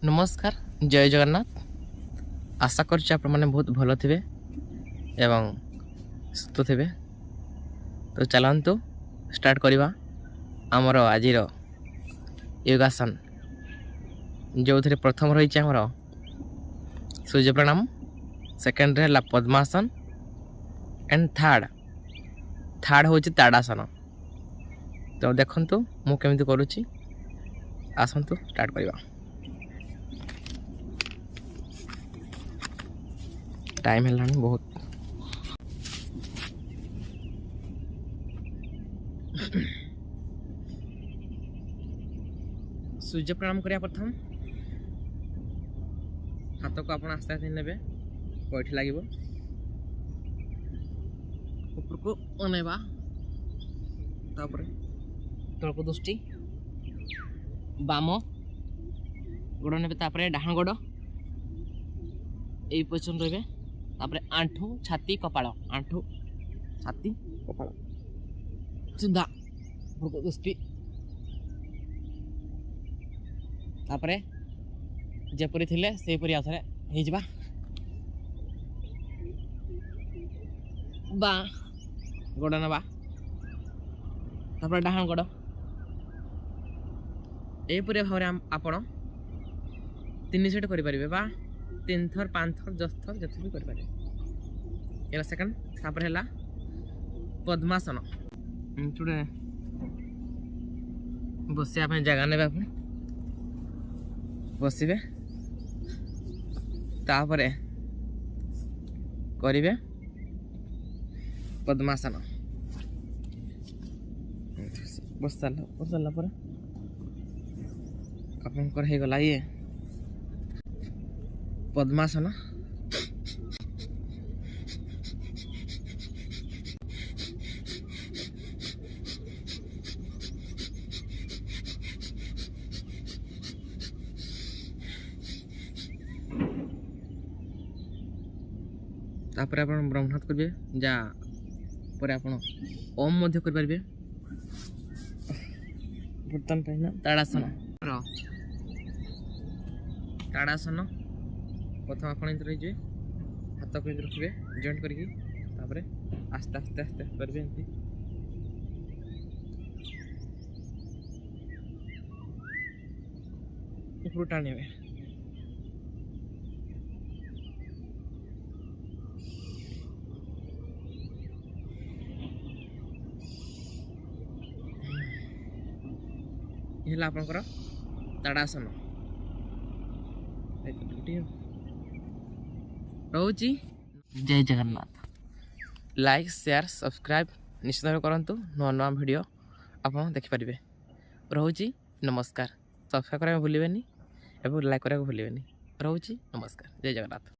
नमस्कार जय जगन्नाथ। आशा करुच्चे आपण मैंने बहुत भल थे एवं सुस्थ थे। तो चलतु स्टार्ट करवा आमर आज योगासन जो थे प्रथम रही आमर सूर्य प्रणाम, सेकेंड है पद्मासन एंड थर्ड हूँ ताड़ासन। तो देखु मुझे करुच्ची आसतु स्टार्ट करवा। टाइम है बहुत सूर्य प्रणाम करिया प्रथम हाथ को आप आस्ते आस्ते ने पैठ लगे ऊपर को अनेवा तलक दृष्टि बाम गोड़ ने डाण गोड़ यही पोजिशन रे तापरे आंठू छाती कपाल आंठू छाती कपाल सीधा दृष्टि तापरे जेपरी थिले से परी आथरे हे जिबा बा गोड़ नबा तापरे डाहाण गोड़ ए परी भाव आपण 3 सेट करि परिबे बा 3 थर 5 थर 10 थर जति भी करि परिबे। एला सेकंड तापर हला पद्मासन चुडे बसिया पे जगह ने बापू बसबे तापरे करिवे पद्मासन बस सारा पर आपनकर हे गला ये पद्मासन। तापर आपण ब्रह्मनाथ करिवे जा पर आपण ओम मध्य कर परिबे। बर्तन पहिना ताड़ासन प्रथम आप रही हाथ को रखिए जॉइंट करके तापर आस्ते आस्ते आस्ते करेंगे एमती ऊपर टाणी ये आपंकर ताड़ासन रोची। जय जगन्नाथ। लाइक शेयर सब्सक्राइब निश्चित करूँ नुआ नुआ वीडियो आप देखिपारे। रोची नमस्कार। सब्सक्राइब करा भूलें एवं लाइक करा भूलें। रोची नमस्कार जय जगन्नाथ।